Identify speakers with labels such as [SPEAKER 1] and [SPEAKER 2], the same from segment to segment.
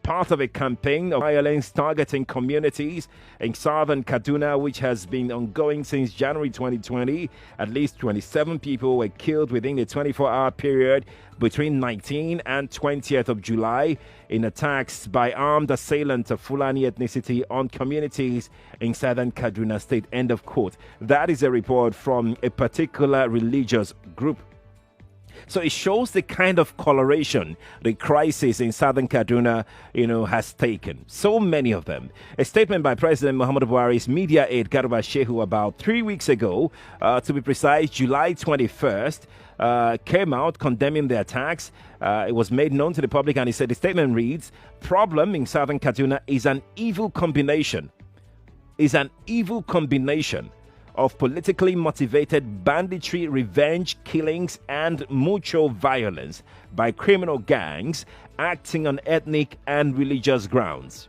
[SPEAKER 1] part of a campaign of violence targeting communities in southern Kaduna, which has been ongoing since January 2020. At least 27 people were killed within a 24-hour period between 19th and 20th of July in attacks by armed assailants of Fulani ethnicity on communities in southern Kaduna State. End of quote. That is a report from a particular religious group. So it shows the kind of coloration the crisis in southern Kaduna, has taken. So many of them. A statement by President Muhammadu Buhari's media aide, Garba Shehu, about 3 weeks ago, to be precise, July 21st, came out condemning the attacks. It was made known to the public, and he said the statement reads, "Problem in southern Kaduna is an evil combination. Of politically motivated banditry, revenge killings, and mutual violence by criminal gangs acting on ethnic and religious grounds."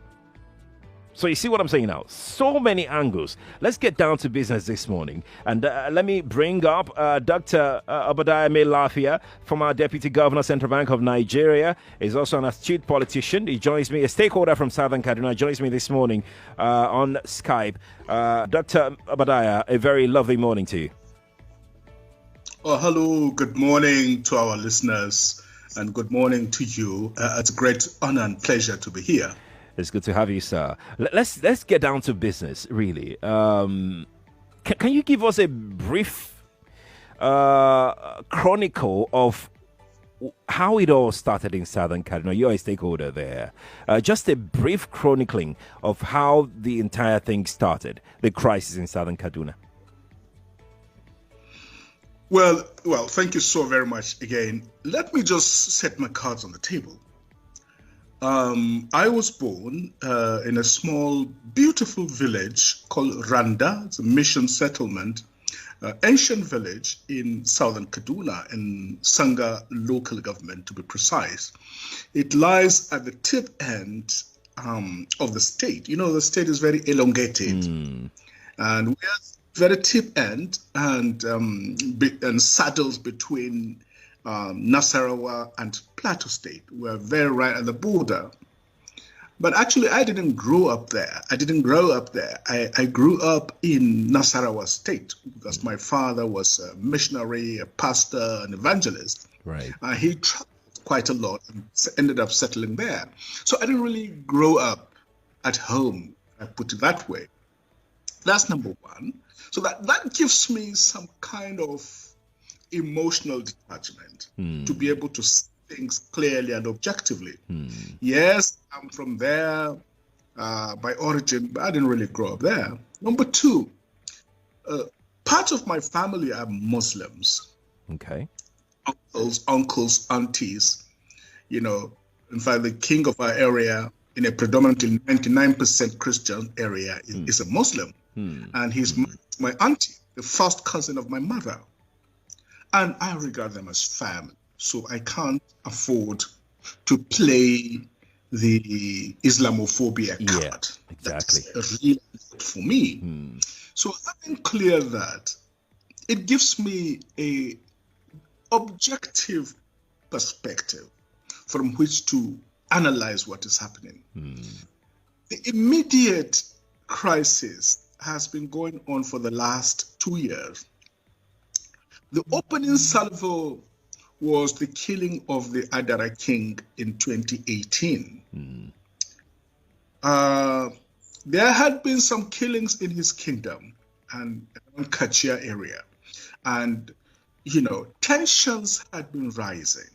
[SPEAKER 1] So you see what I'm saying now? So many angles. Let's get down to business this morning. And let me bring up Dr. Obadiah Lafia, former Deputy Governor, Central Bank of Nigeria. He's also an astute politician. He joins me, a stakeholder from Southern Kaduna, joins me this morning on Skype. Dr. Obadiah, a very lovely morning to you.
[SPEAKER 2] Oh, hello. Good morning to our listeners, and good morning to you. It's a great honor and pleasure to be here.
[SPEAKER 1] It's good to have you, sir. Let's get down to business, really. Can you give us a brief chronicle of how it all started in Southern Kaduna? You're a stakeholder there. Just a brief chronicling of how the entire thing started, the crisis in Southern Kaduna.
[SPEAKER 2] Well, thank you so very much again. Let me just set my cards on the table. I was born in a small, beautiful village called Randa. It's a mission settlement, ancient village in southern Kaduna, in Sanga local government, to be precise. It lies at the tip end of the state. The state is very elongated, and we are very tip end and saddles between Nasarawa and Plateau State. We're very right at the border. But actually, I didn't grow up there. I grew up in Nasarawa State because my father was a missionary, a pastor, an evangelist.
[SPEAKER 1] Right.
[SPEAKER 2] He traveled quite a lot and ended up settling there. So I didn't really grow up at home, I put it that way. That's number one. So that gives me some kind of emotional detachment to be able to see things clearly and objectively. Yes, I'm from there by origin, but I didn't really grow up there. Number two, part of my family are Muslims.
[SPEAKER 1] Okay.
[SPEAKER 2] Uncles, aunties. In fact, the king of our area, in a predominantly 99% Christian area, is a Muslim. And he's my auntie, the first cousin of my mother. And I regard them as family. So I can't afford to play the Islamophobia card.
[SPEAKER 1] Yeah, exactly.
[SPEAKER 2] That's really good for me. So having cleared that, it gives me a objective perspective from which to analyze what is happening. The immediate crisis has been going on for the last 2 years. The opening salvo was the killing of the Adara king in 2018. There had been some killings in his kingdom and around Kachia area. And, tensions had been rising.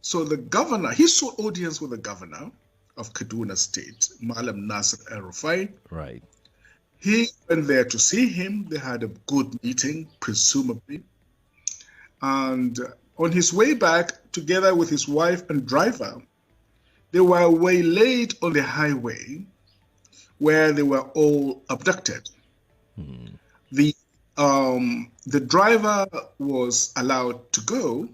[SPEAKER 2] So the governor, he sought audience with the governor of Kaduna State, Malam Nasir El-Rufai.
[SPEAKER 1] Right.
[SPEAKER 2] He went there to see him. They had a good meeting, presumably. And on his way back, together with his wife and driver, they were waylaid on the highway where they were all abducted. The driver was allowed to go.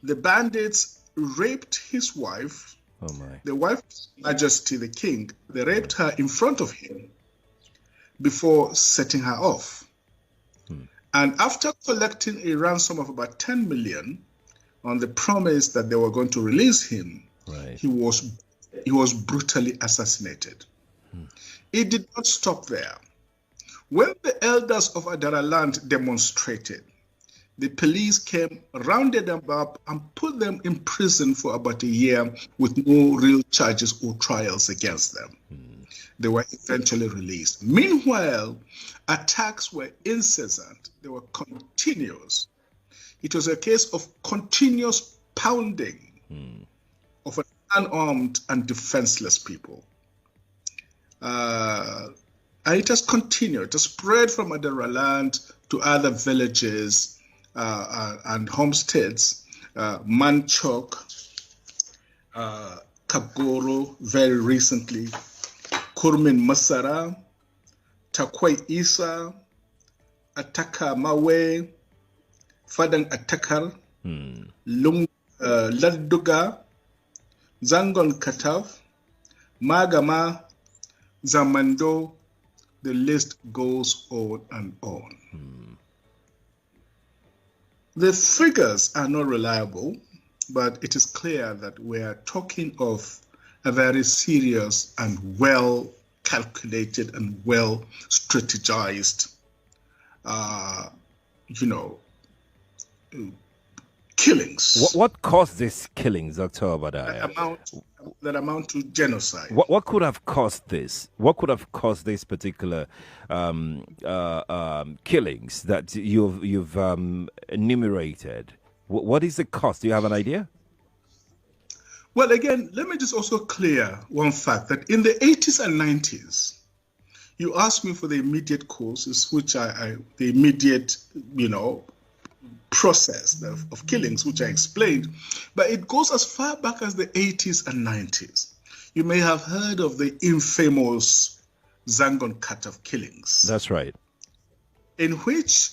[SPEAKER 2] The bandits raped his wife.
[SPEAKER 1] Oh my.
[SPEAKER 2] The wife's Majesty the King, they raped her in front of him before setting her off. And after collecting a ransom of about 10 million on the promise that they were going to release him
[SPEAKER 1] Right.
[SPEAKER 2] He was brutally assassinated. It did not stop there. When the elders of Adaraland demonstrated, the police came, rounded them up, and put them in prison for about a year with no real charges or trials against them. They were eventually released. Meanwhile, attacks were incessant. They were continuous. It was a case of continuous pounding of an unarmed and defenseless people. And it has continued to spread from Adaraland to other villages and homesteads, Manchok, Kagoro, very recently, Kurmin Masara, Takwai Isa, Ataka Mawe, Fadang Atakar, Ladduga, Zangon Katav, Magama, Zamando, the list goes on and on. The figures are not reliable, but it is clear that we are talking of a very serious and well calculated and well strategized, killings.
[SPEAKER 1] What caused these killings, Dr. Obadiah?
[SPEAKER 2] That amount to genocide.
[SPEAKER 1] What could have caused this? What could have caused these particular killings that you've enumerated? What is the cost? Do you have an idea?
[SPEAKER 2] Well, again, let me just also clear one fact that in the 80s and 90s, you asked me for the immediate causes, which the immediate, process of killings, which I explained, but it goes as far back as the 80s and 90s. You may have heard of the infamous Zangon Kataf killings.
[SPEAKER 1] That's right.
[SPEAKER 2] In which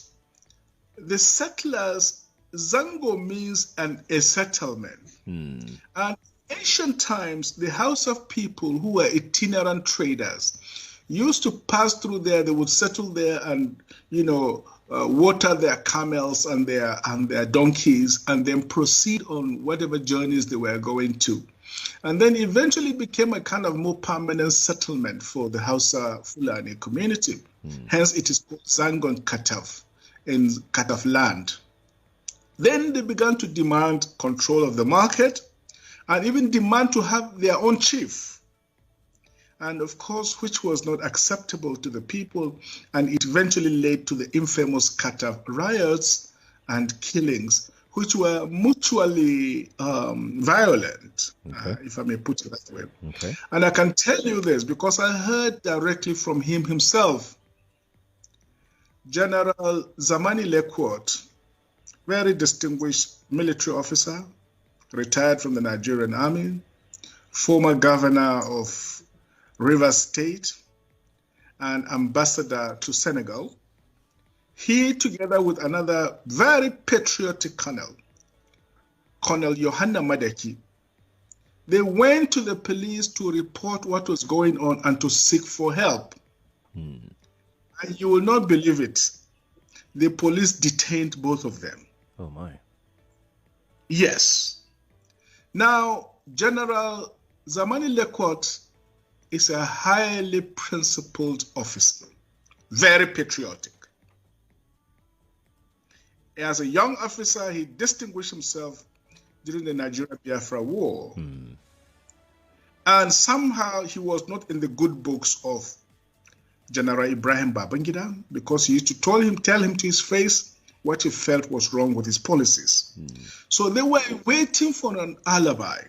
[SPEAKER 2] the settlers, Zango means a settlement. And in ancient times, the house of people who were itinerant traders used to pass through there. They would settle there and, water their camels and their donkeys, and then proceed on whatever journeys they were going to. And then eventually became a kind of more permanent settlement for the Hausa Fulani community. Hence it is called Zangon Kataf, in Kataf land. Then they began to demand control of the market and even demand to have their own chief. And of course, which was not acceptable to the people, and it eventually led to the infamous Kataf riots and killings, which were mutually violent, if I may put it that way.
[SPEAKER 1] Okay.
[SPEAKER 2] And I can tell you this because I heard directly from him himself. General Zamani Lekwot, very distinguished military officer, retired from the Nigerian Army, former governor of Rivers State, and ambassador to Senegal. He, together with another very patriotic colonel, Colonel Yohanna Madeki, they went to the police to report what was going on and to seek for help. And you will not believe it. The police detained both of them.
[SPEAKER 1] Oh my.
[SPEAKER 2] Yes. Now, General Zamani Lekwot is a highly principled officer, very patriotic. As a young officer, he distinguished himself during the Nigeria-Biafra War. And somehow he was not in the good books of General Ibrahim Babangida, because he used to tell him to his face what he felt was wrong with his policies. So they were waiting for an alibi,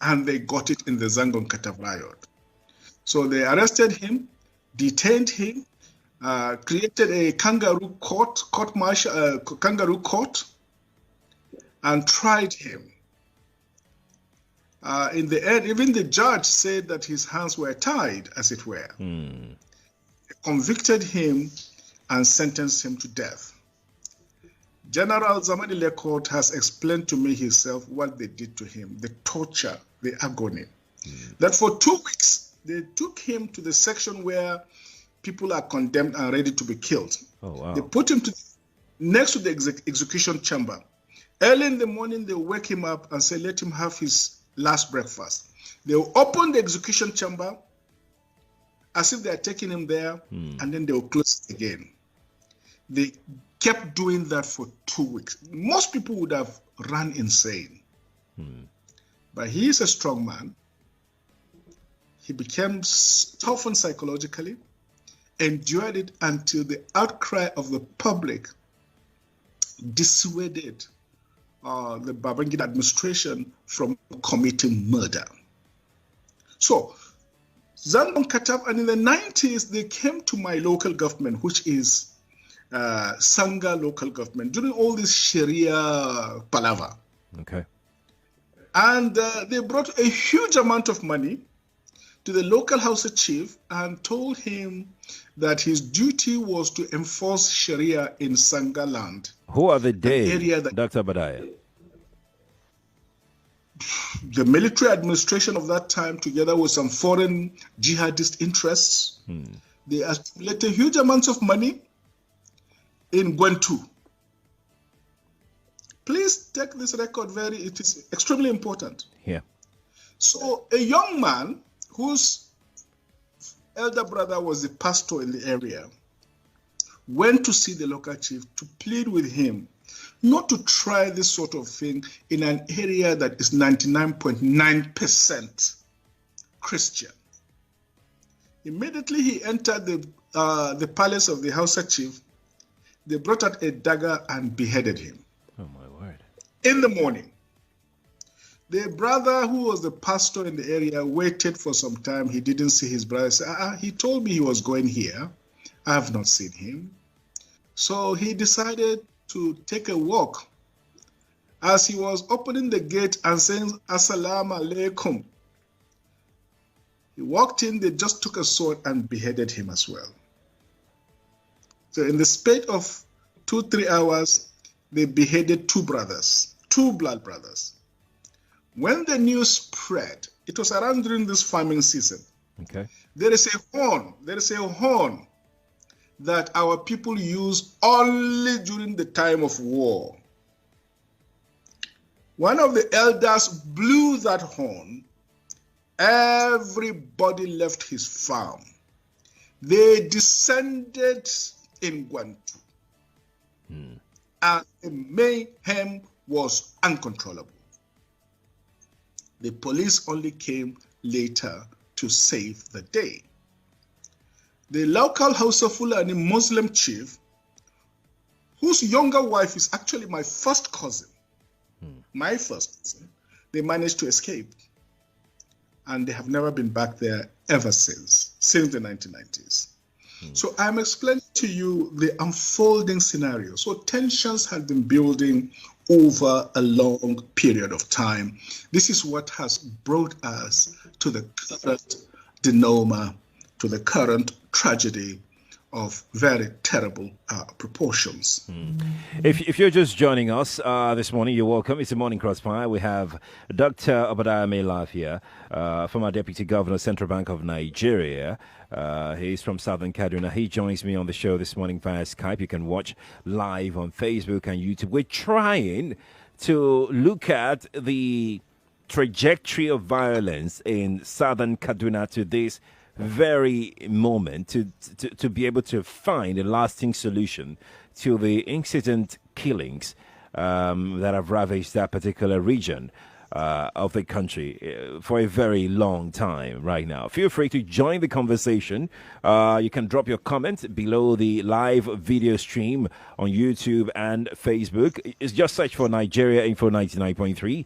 [SPEAKER 2] and they got it in the Zangon Kataf riot. So they arrested him, detained him, created a kangaroo court, and tried him. In the end, even the judge said that his hands were tied, as it were. They convicted him and sentenced him to death. General Zamani Lekwot has explained to me himself what they did to him, the torture, the agony. That for 2 weeks, they took him to the section where people are condemned and ready to be killed.
[SPEAKER 1] Oh, wow.
[SPEAKER 2] They put him next to the execution chamber. Early in the morning, they wake him up and say, let him have his last breakfast. They will open the execution chamber as if they are taking him there, and then they will close it again. They kept doing that for 2 weeks. Most people would have run insane. But he is a strong man. He became toughened psychologically, endured it until the outcry of the public dissuaded the Babangida administration from committing murder. So, Zandon Katab, and in the 90s, they came to my local government, which is Sanga local government, during all this Sharia palaver.
[SPEAKER 1] Okay.
[SPEAKER 2] And they brought a huge amount of money to the local Hausa chief and told him that his duty was to enforce Sharia in Sanga land.
[SPEAKER 1] Who are the Dr. Badaya?
[SPEAKER 2] The military administration of that time, together with some foreign jihadist interests, they accumulated huge amounts of money in Gwentu. Please take this record it is extremely important.
[SPEAKER 1] Yeah.
[SPEAKER 2] So a young man whose elder brother was the pastor in the area went to see the local chief to plead with him not to try this sort of thing in an area that is 99.9% Christian. Immediately he entered the palace of the Hausa chief. They brought out a dagger and beheaded him.
[SPEAKER 1] Oh my word.
[SPEAKER 2] In the morning. The brother who was the pastor in the area waited for some time. He didn't see his brother. He said, he told me he was going here. I have not seen him. So he decided to take a walk. As he was opening the gate and saying, Assalamu alaikum, he walked in, they just took a sword and beheaded him as well. So in the space of 2-3 hours, they beheaded 2 brothers, 2 blood brothers. When the news spread, it was around during this farming season.
[SPEAKER 1] Okay.
[SPEAKER 2] There is a horn that our people use only during the time of war. One of the elders blew that horn. Everybody left his farm. They descended in Gwantu. And the mayhem was uncontrollable. The police only came later to save the day. The local Hausa Fulani Muslim chief, whose younger wife is actually my first cousin, they managed to escape. And they have never been back there ever since the 1990s. So I'm explaining to you the unfolding scenario. So tensions have been building over a long period of time. This is what has brought us to the current denouement, to the current tragedy of very terrible proportions.
[SPEAKER 1] If you're just joining us this morning, you're welcome. It's a Morning Crossfire. We have Dr. Obadiah Mailaf here, former Deputy Governor, Central Bank of Nigeria. He's from Southern Kaduna. He joins me on the show this morning via Skype. You can watch live on Facebook and YouTube. We're trying to look at the trajectory of violence in Southern Kaduna to this very moment to be able to find a lasting solution to the incident killings that have ravaged that particular region of the country for a very long time right now. Feel free to join the conversation. You can drop your comment below the live video stream on YouTube and Facebook. It's just search for Nigeria Info 99.3.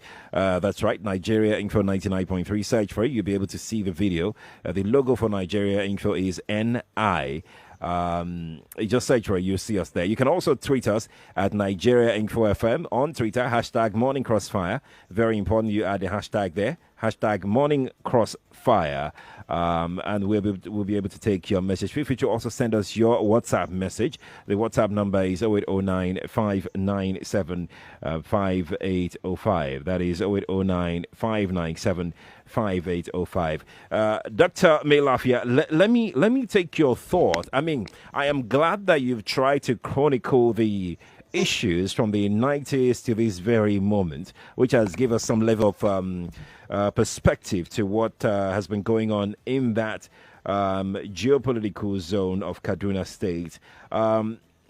[SPEAKER 1] That's right, Nigeria Info 99.3. Search for it. You'll be able to see the video. The logo for Nigeria Info is NI. You just search for it, you'll see us there. You can also tweet us at Nigeria Info FM on Twitter, hashtag Morning Crossfire. Very important you add the hashtag there, hashtag Morning Crossfire. And we'll be able to take your message. Feel free to also send us your WhatsApp message. The WhatsApp number is 0809 597 5805. That is 0809 597 5805. Dr. Mailafia, let me take your thought. I mean, I am glad that you've tried to chronicle the issues from the 90s to this very moment, which has given us some level of perspective to what has been going on in that geopolitical zone of Kaduna State.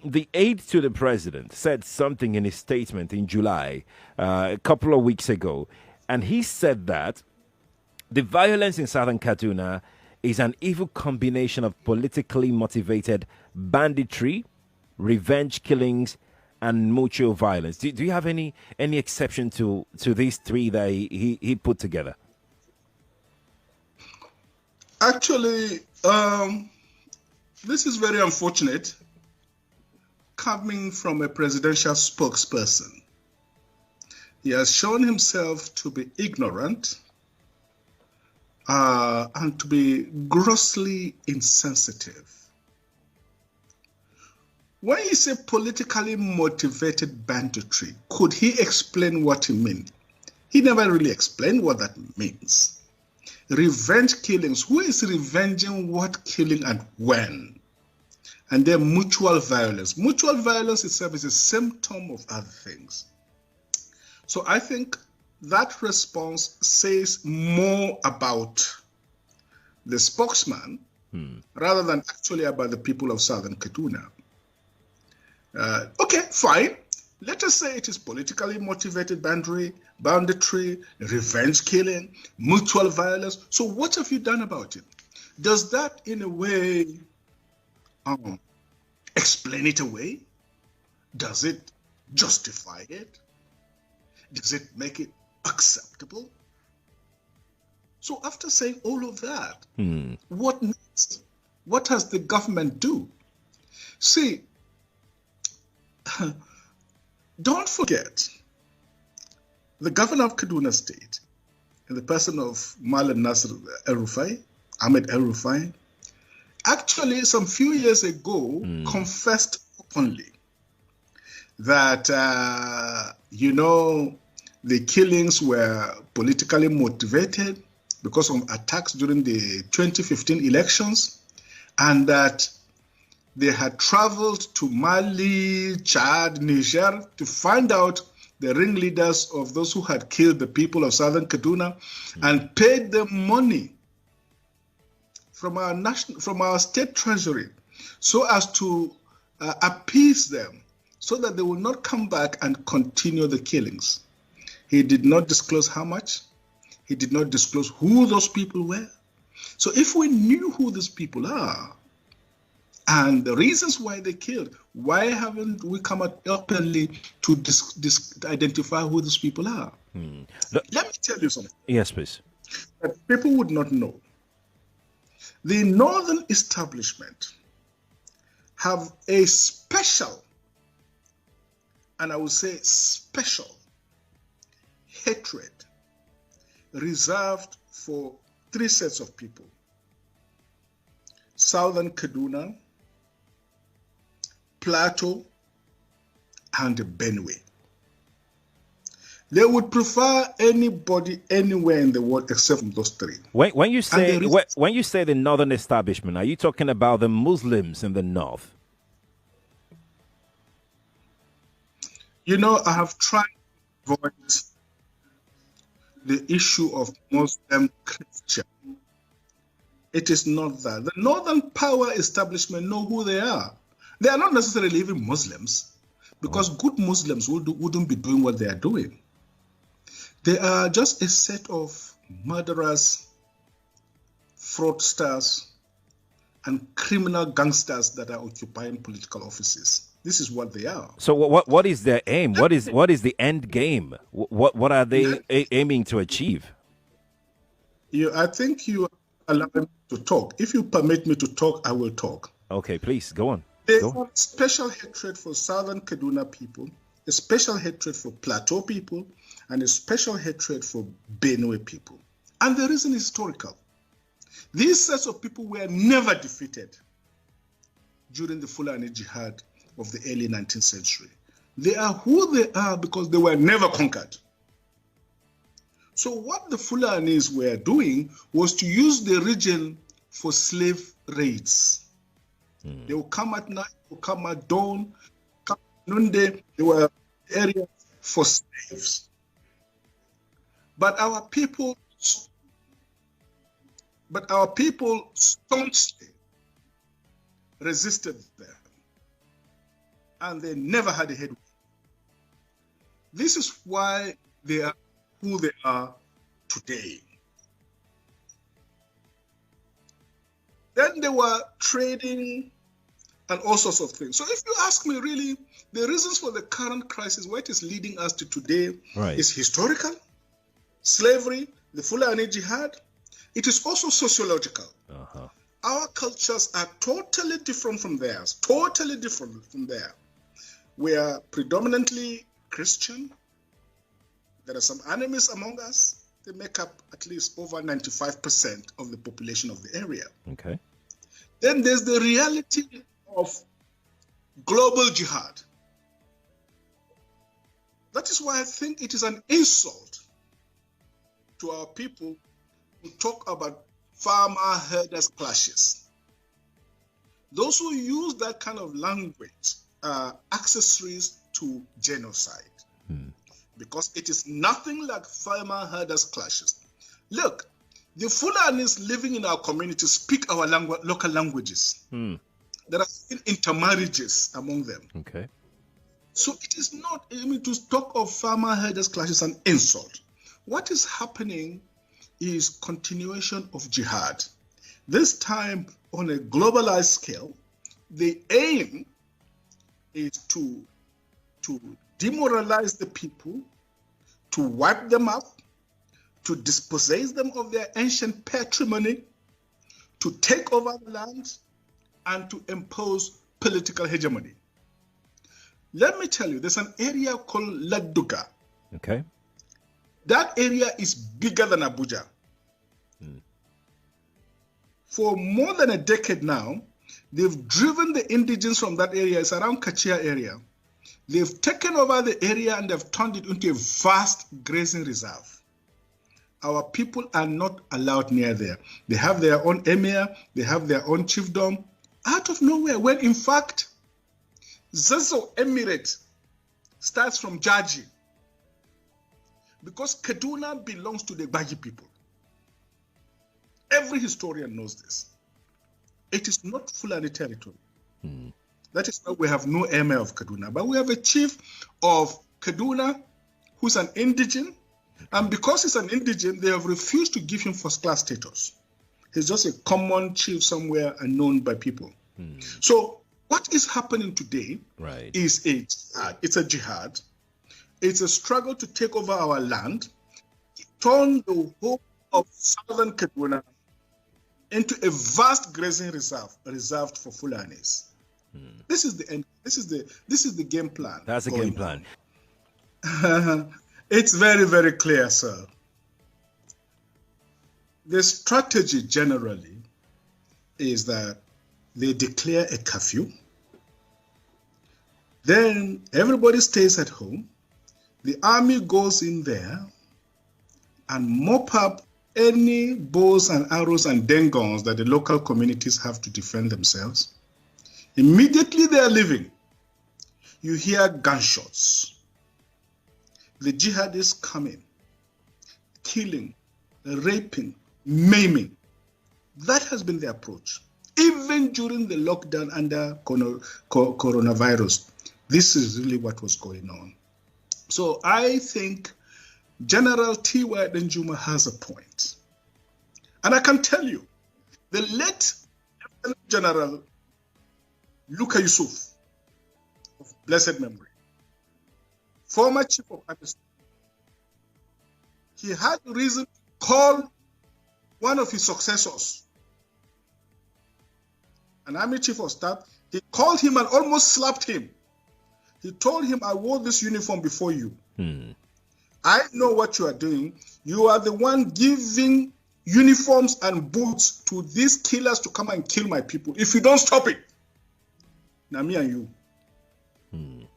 [SPEAKER 1] The aide to the president said something in his statement in July, a couple of weeks ago, and he said that the violence in southern Kaduna is an evil combination of politically motivated banditry, revenge killings, and mutual violence. Do you have any exception to these three that he put together?
[SPEAKER 2] Actually, this is very unfortunate coming from a presidential spokesperson. He has shown himself to be ignorant and to be grossly insensitive. When he said politically motivated banditry, could he explain what he meant? He never really explained what that means. Revenge killings, who is revenging what killing and when? And then mutual violence. Mutual violence itself is a symptom of other things. So I think that response says more about the spokesman rather than actually about the people of southern Kaduna. Okay, fine. Let us say it is politically motivated banditry, revenge killing, mutual violence. So what have you done about it? Does that in a way explain it away? Does it justify it? Does it make it acceptable? So after saying all of that, what next? What has the government do? See, don't forget, the governor of Kaduna State, in the person of Malam Nasir El-Rufai, Ahmed El-Rufai, actually some few years ago confessed openly that, the killings were politically motivated because of attacks during the 2015 elections, and that they had traveled to Mali, Chad, Niger to find out the ringleaders of those who had killed the people of southern Kaduna and paid them money from our state treasury so as to appease them so that they will not come back and continue the killings. He did not disclose how much. He did not disclose who those people were. So if we knew who these people are and the reasons why they killed, why haven't we come out openly to identify who these people are? Let me tell you something.
[SPEAKER 1] Yes, please.
[SPEAKER 2] That people would not know. The northern establishment have a special, and I would say special, hatred reserved for three sets of people: southern Kaduna, Plateau, and Benue. They would prefer anybody anywhere in the world except from those three.
[SPEAKER 1] When you say the northern establishment, are you talking about the Muslims in the north?
[SPEAKER 2] I have tried to avoid the issue of Muslim Christian. It is not that. The northern power establishment know who they are. They are not necessarily even Muslims, because good Muslims wouldn't be doing what they are doing. They are just a set of murderers, fraudsters, and criminal gangsters that are occupying political offices. This is what they are.
[SPEAKER 1] So what is their aim? What is the end game? What are they aiming to achieve?
[SPEAKER 2] I think you allow me to talk. If you permit me to talk, I will talk.
[SPEAKER 1] Okay, please, go on.
[SPEAKER 2] They have special hatred for southern Kaduna people, a special hatred for Plateau people, and a special hatred for Benue people. And the reason is historical. These sets of people were never defeated during the Fulani jihad of the early 19th century. They are who they are because they were never conquered. So what the Fulanis were doing was to use the region for slave raids. They will come at night, will come at dawn, come Nunde, they were areas for slaves. But our people staunchly resisted them, and they never had a headway. This is why they are who they are today. Then they were trading and all sorts of things. So if you ask me, really, the reasons for the current crisis, where it is leading us to today, is historical, slavery, the Fulani jihad. It is also sociological. Our cultures are totally different from theirs, We are predominantly Christian. There are some enemies among us. They make up at least over 95% of the population of the area.
[SPEAKER 1] Okay.
[SPEAKER 2] Then there's the reality of global jihad. That is why I think it is an insult to our people to talk about farmer-herders clashes. Those who use that kind of language are accessories to genocide. Because it is nothing like farmer-herders clashes. Look, the Fulanis living in our community speak our local languages. There are intermarriages among them.
[SPEAKER 1] Okay.
[SPEAKER 2] So it is not, to talk of farmer-herders clashes an insult. What is happening is continuation of jihad. This time on a globalized scale, the aim is to demoralize the people, to wipe them up, to dispossess them of their ancient patrimony, to take over the land, and to impose political hegemony. Let me tell you, there's an area called Laduga.
[SPEAKER 1] Okay.
[SPEAKER 2] That area is bigger than Abuja. For more than a decade now, they've driven the indigenes from that area. It's around Kachia area. They've taken over the area and they've turned it into a vast grazing reserve. Our people are not allowed near there. They have their own emir, they have their own chiefdom, out of nowhere, when in fact, Zazzau Emirate starts from Jaji, because Kaduna belongs to the Baji people. Every historian knows this. It is not Fulani territory. That is why we have no emir of Kaduna, but we have a chief of Kaduna who's an indigene, and because he's an indigene, they have refused to give him first-class status. He's just a common chief somewhere unknown by people. So what is happening today is it's a jihad. It's a struggle to take over our land, turn the whole of southern Kaduna into a vast grazing reserve reserved for Fulanis. This is the end. This is the game plan.
[SPEAKER 1] That's the game plan.
[SPEAKER 2] It's very, very clear, sir. The strategy generally is that they declare a curfew. Then everybody stays at home. The army goes in there and mop up any bows and arrows and dengons that the local communities have to defend themselves. Immediately they are leaving, you hear gunshots. The jihadists coming, killing, raping, maiming. That has been the approach. Even during the lockdown under coronavirus, this is really what was going on. So I think General T.Y. Danjuma has a point. And I can tell you, the late Lieutenant General Luka Yusuf, of blessed memory, former chief of army staff, he had reason to call one of his successors, an army chief of staff. He called him and almost slapped him. He told him, I wore this uniform before you. I know what you are doing. You are the one giving uniforms and boots to these killers to come and kill my people. If you don't stop it, now me and you.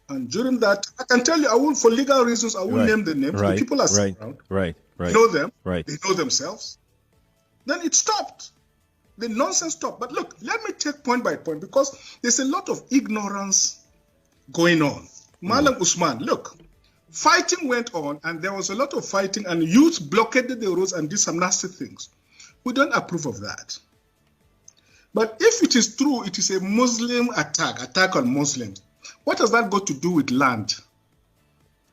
[SPEAKER 2] And during that, I can tell you, I will, for legal reasons, I will name the names. The people are sitting around. They know them. They know themselves. Then it stopped. The nonsense stopped. But look, let me take point by point, because there's a lot of ignorance going on. Malam Usman, look, fighting went on, and there was a lot of fighting, and youth blockaded the roads and did some nasty things. We don't approve of that. But if it is true, it is a Muslim attack on Muslims, what has that got to do with land?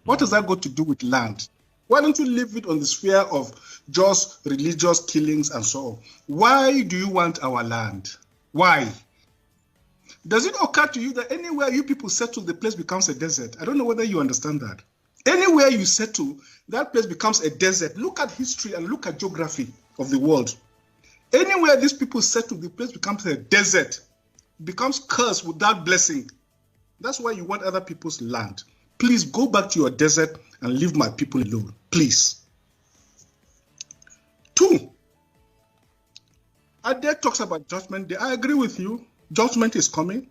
[SPEAKER 2] What has that got to do with land? Why don't you leave it on the sphere of just religious killings and so on? Why do you want our land? Why? Does it occur to you that anywhere you people settle, the place becomes a desert? I don't know whether you understand that. Anywhere you settle, that place becomes a desert. Look at history and look at geography of the world. Anywhere these people settle, the place becomes a desert. It becomes cursed without blessing. That's why you want other people's land. Please go back to your desert and leave my people alone. Please. 2. Ade talks about judgment day. I agree with you. Judgment is coming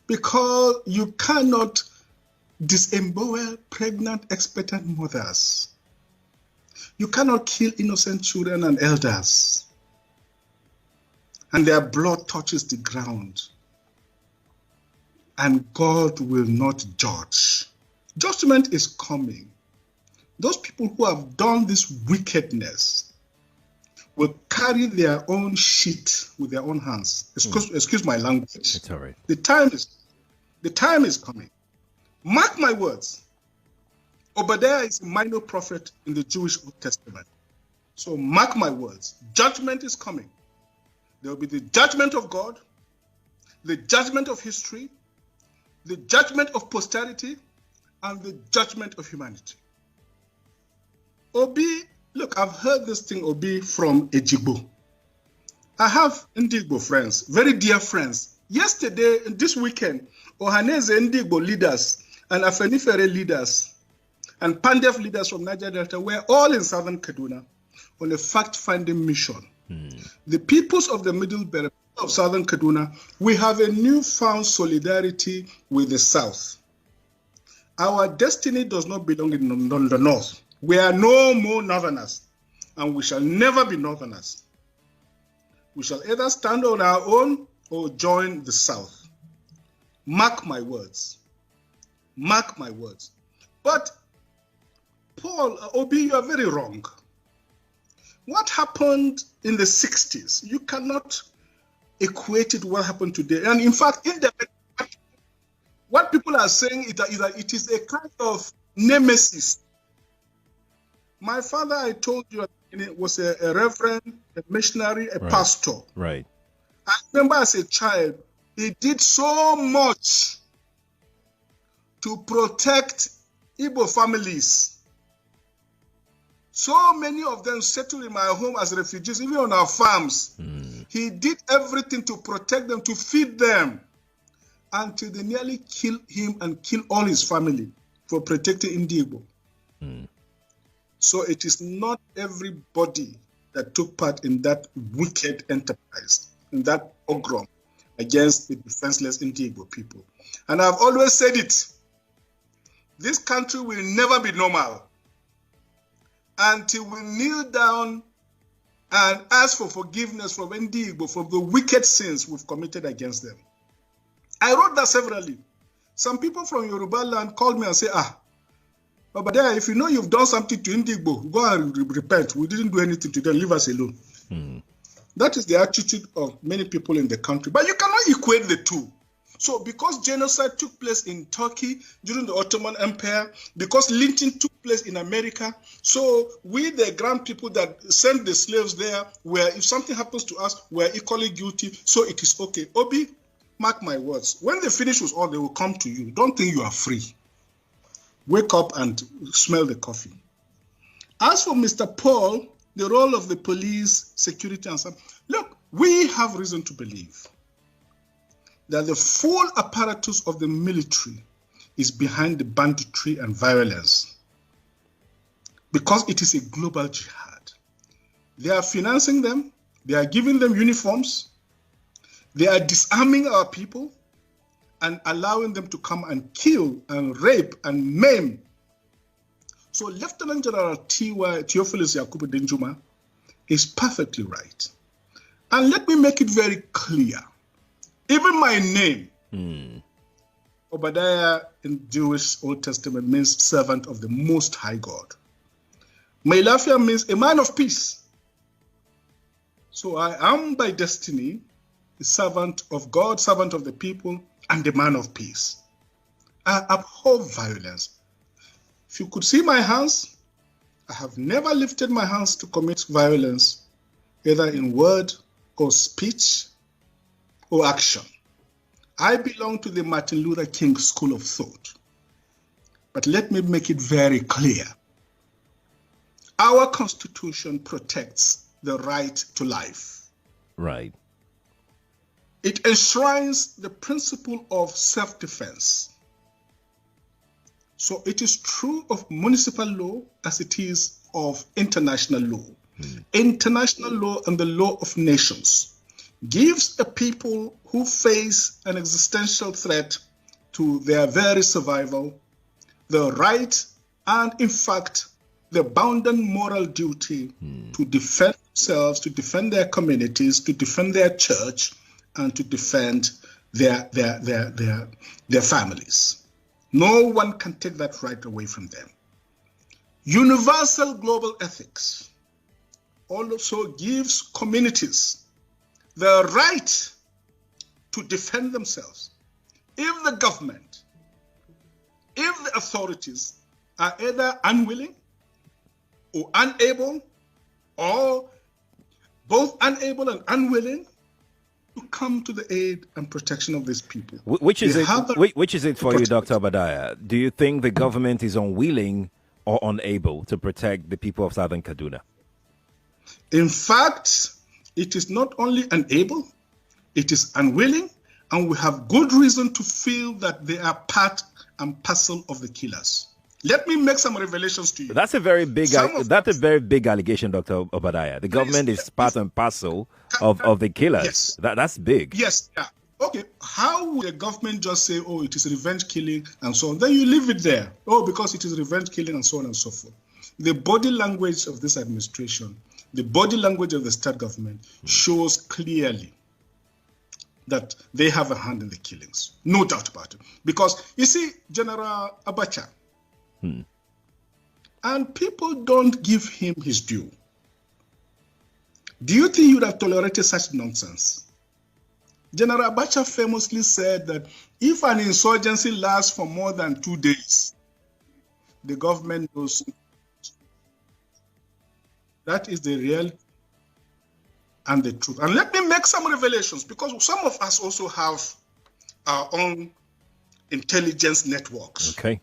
[SPEAKER 2] because you cannot disembowel pregnant, expectant mothers. You cannot kill innocent children and elders, and their blood touches the ground, and God will not judge. Judgment is coming. Those people who have done this wickedness will carry their own shit with their own hands. Excuse my language.
[SPEAKER 1] It's all right.
[SPEAKER 2] The time is coming. Mark my words. Obadiah is a minor prophet in the Jewish Old Testament. So mark my words. Judgment is coming. There will be the judgment of God, the judgment of history, the judgment of posterity, and the judgment of humanity. Obi, look, I've heard this thing, Obi, from Ejigbo. I have Ndigbo friends, very dear friends. Yesterday, this weekend, Ohaneze Ndigbo leaders and Afenifere leaders and Pandef leaders from Niger Delta were all in southern Kaduna on a fact-finding mission. The peoples of the Middle Belt of southern Kaduna, we have a newfound solidarity with the South. Our destiny does not belong in the North. We are no more Northerners, and we shall never be Northerners. We shall either stand on our own or join the South. Mark my words. Mark my words. But, Paul, Obi, you are very wrong. What happened in the 60s, you cannot equate it to what happened today. And in fact, what people are saying is that it is a kind of nemesis. My father, I told you, was a reverend, a missionary, a pastor.
[SPEAKER 1] Right.
[SPEAKER 2] I remember as a child, he did so much to protect Igbo families. So many of them settled in my home as refugees, even on our farms. He did everything to protect them, to feed them, until they nearly killed him and killed all his family for protecting Igbo. So it is not everybody that took part in that wicked enterprise, in that pogrom against the defenseless Igbo people. And I've always said it, this country will never be normal until we kneel down and ask for forgiveness from Igbo for the wicked sins we've committed against them. I wrote that severally. Some people from Yoruba land called me and said, but there, if you know you've done something to Igbo, go and repent. We didn't do anything to them. Leave us alone. That is the attitude of many people in the country. But you cannot equate the two. So because genocide took place in Turkey during the Ottoman Empire, because lynching took place in America, so we, the grand people that sent the slaves there, where if something happens to us, we're equally guilty, so it is okay. Obi, mark my words. When they finish with all, they will come to you. Don't think you are free. Wake up and smell the coffee. As for Mr. Paul, the role of the police, security, and stuff, look, we have reason to believe that the full apparatus of the military is behind the banditry and violence because it is a global jihad. They are financing them, they are giving them uniforms, they are disarming our people and allowing them to come and kill and rape and maim. So Lieutenant General Theophilus Yakubu Denjuma is perfectly right. And let me make it very clear. Even my name, Obadiah in Jewish Old Testament means servant of the Most High God. Melafia means a man of peace. So I am by destiny the servant of God, servant of the people, and the man of peace. I abhor violence. If you could see my hands, I have never lifted my hands to commit violence, either in word or speech or action. I belong to the Martin Luther King school of thought. But let me make it very clear. Our Constitution protects the right to life.
[SPEAKER 1] Right.
[SPEAKER 2] It enshrines the principle of self-defense. So it is true of municipal law as it is of international law. International law and the law of nations gives a people who face an existential threat to their very survival the right and, in fact, the bounden moral duty to defend themselves, to defend their communities, to defend their church, and to defend their families. No one can take that right away from them. Universal global ethics also gives communities the right to defend themselves if the government, if the authorities are either unwilling or unable, or both unable and unwilling to come to the aid and protection of these people.
[SPEAKER 1] Which is it for you, Dr. Obadiah? Do you think the government is unwilling or unable to protect the people of Southern Kaduna?
[SPEAKER 2] In fact, it is not only unable, it is unwilling, and we have good reason to feel that they are part and parcel of the killers. Let me make some revelations to you.
[SPEAKER 1] That's a very big allegation, Dr. Obadiah. The government is part and parcel of the killers.
[SPEAKER 2] Yes.
[SPEAKER 1] That's big.
[SPEAKER 2] Yes. Yeah. Okay. How would the government just say, oh, it is revenge killing and so on? Then you leave it there. Oh, because it is revenge killing and so on and so forth. The body language of this administration, the body language of the state government shows clearly that they have a hand in the killings. No doubt about it. Because, you see, General Abacha, and people don't give him his due. Do you think you would have tolerated such nonsense? General Abacha famously said that if an insurgency lasts for more than 2 days, the government knows. That is the reality and the truth. And let me make some revelations, because some of us also have our own intelligence networks.
[SPEAKER 1] Okay.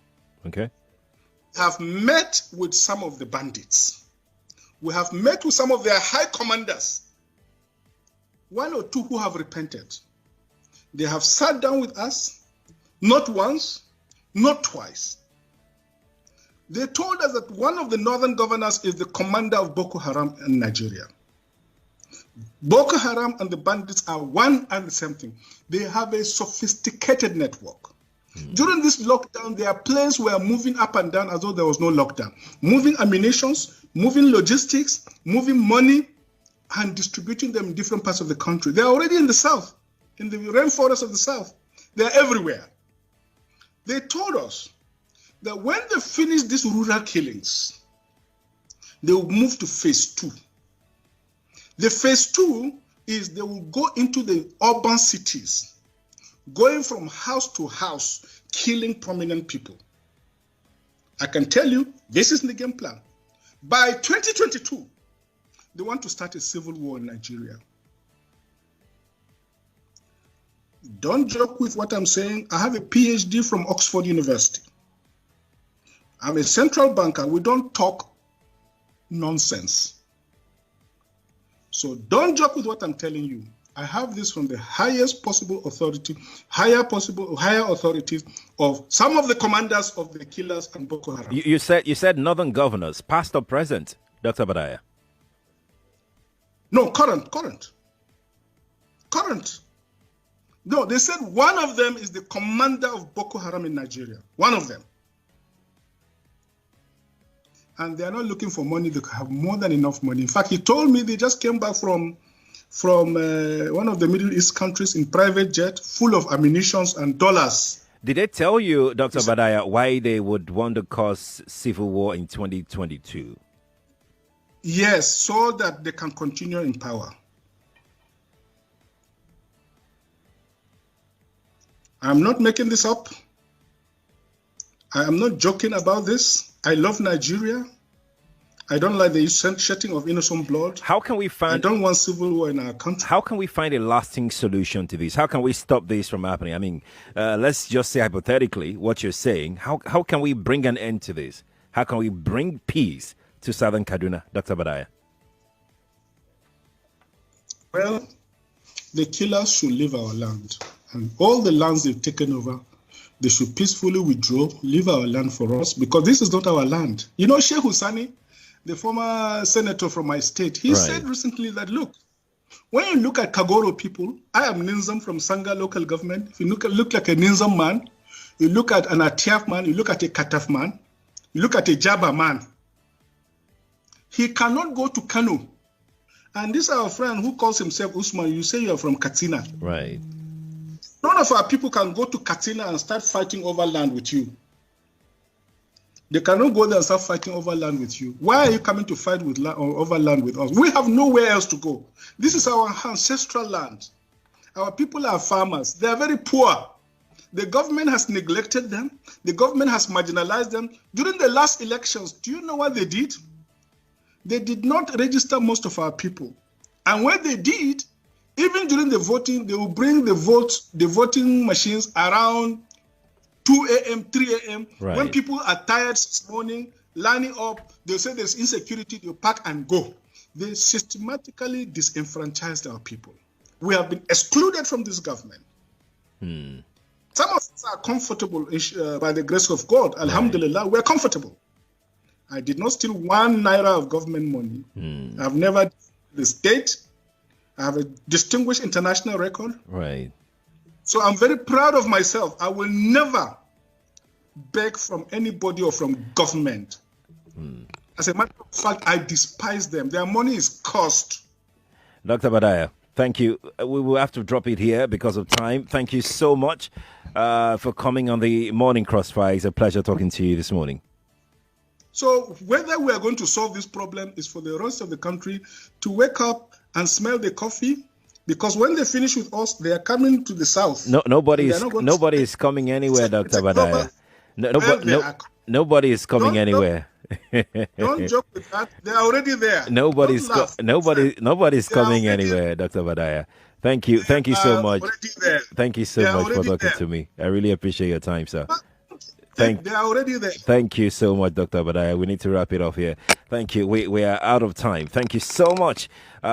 [SPEAKER 2] Have met with some of the bandits. We have met with some of their high commanders. 1 or 2 who have repented. They have sat down with us, not once, not twice. They told us that one of the northern governors is the commander of Boko Haram in Nigeria. Boko Haram and the bandits are one and the same thing. They have a sophisticated network. During this lockdown, their planes were moving up and down as though there was no lockdown. Moving ammunitions, moving logistics, moving money, and distributing them in different parts of the country. They're already in the south, in the rainforest of the south. They're everywhere. They told us that when they finish these rural killings, they will move to phase 2. The phase 2 is they will go into the urban cities, going from house to house, killing prominent people. I can tell you, this is the game plan. By 2022, they want to start a civil war in Nigeria. Don't joke with what I'm saying. I have a PhD from Oxford University. I'm a central banker. We don't talk nonsense. So don't joke with what I'm telling you. I have this from the highest possible authority, higher authorities of some of the commanders of the killers and Boko Haram.
[SPEAKER 1] You said northern governors, past or present, Dr. Obadiah?
[SPEAKER 2] No, current. No, they said one of them is the commander of Boko Haram in Nigeria. One of them. And they are not looking for money. They have more than enough money. In fact, he told me they just came back from one of the Middle East countries in private jet, full of ammunition and dollars.
[SPEAKER 1] Did they tell you, Dr. Badaya, why they would want to cause civil war in 2022?
[SPEAKER 2] Yes, so that they can continue in power. I'm not making this up. I am not joking about this. I love Nigeria. I don't like the shedding of innocent blood.
[SPEAKER 1] How can we find?
[SPEAKER 2] I don't want civil war in our country.
[SPEAKER 1] How can we find a lasting solution to this? How can we stop this from happening? I mean, let's just say hypothetically what you're saying. How can we bring an end to this? How can we bring peace to southern Kaduna, Dr. Badaya?
[SPEAKER 2] Well, the killers should leave our land. And all the lands they've taken over, they should peacefully withdraw, leave our land for us, because this is not our land. You know, Sheikh Husani, the former senator from my state, he said recently that, look, when you look at Kagoro people, I am Ninzam from Sanga local government. If you look like a Ninzam man, you look at an Atiaf man, you look at a Kataf man, you look at a Jaba man, he cannot go to Kano. And this is our friend who calls himself Usman. You say you are from Katsina.
[SPEAKER 1] Right.
[SPEAKER 2] None of our people can go to Katsina and start fighting over land with you. They cannot go there and start fighting over land with you. Why are you coming to fight with over land with us? We have nowhere else to go. This is our ancestral land. Our people are farmers. They are very poor. The government has neglected them. The government has marginalized them. During the last elections, do you know what they did? They did not register most of our people. And when they did, even during the voting, they will bring the voting machines around 2 a.m., 3 a.m.
[SPEAKER 1] Right.
[SPEAKER 2] When people are tired this morning, lining up, they'll say there's insecurity, they'll pack and go. They systematically disenfranchised our people. We have been excluded from this government. Some of us are comfortable by the grace of God. Alhamdulillah, we're comfortable. I did not steal 1 naira of government money. I've never the state. I have a distinguished international record.
[SPEAKER 1] Right.
[SPEAKER 2] So I'm very proud of myself. I will never beg from anybody or from government. As a matter of fact, I despise them. Their money is cost.
[SPEAKER 1] Dr. Badaya, thank you. We will have to drop it here because of time. Thank you so much for coming on the Morning Crossfire. It's a pleasure talking to you this morning.
[SPEAKER 2] So whether we are going to solve this problem is for the rest of the country to wake up and smell the coffee, because when they finish with us, they are coming to the south.
[SPEAKER 1] Nobody is coming anywhere, Dr. Badaya. Nobody is coming anywhere.
[SPEAKER 2] Don't joke with that. They are already there.
[SPEAKER 1] Nobody's coming anywhere, Dr. Badaya. Thank you so much. Thank you so much for talking to me. I really appreciate your time, sir.
[SPEAKER 2] They are already there.
[SPEAKER 1] Thank you so much, Dr. Badaya. We need to wrap it off here. Thank you. We are out of time. Thank you so much.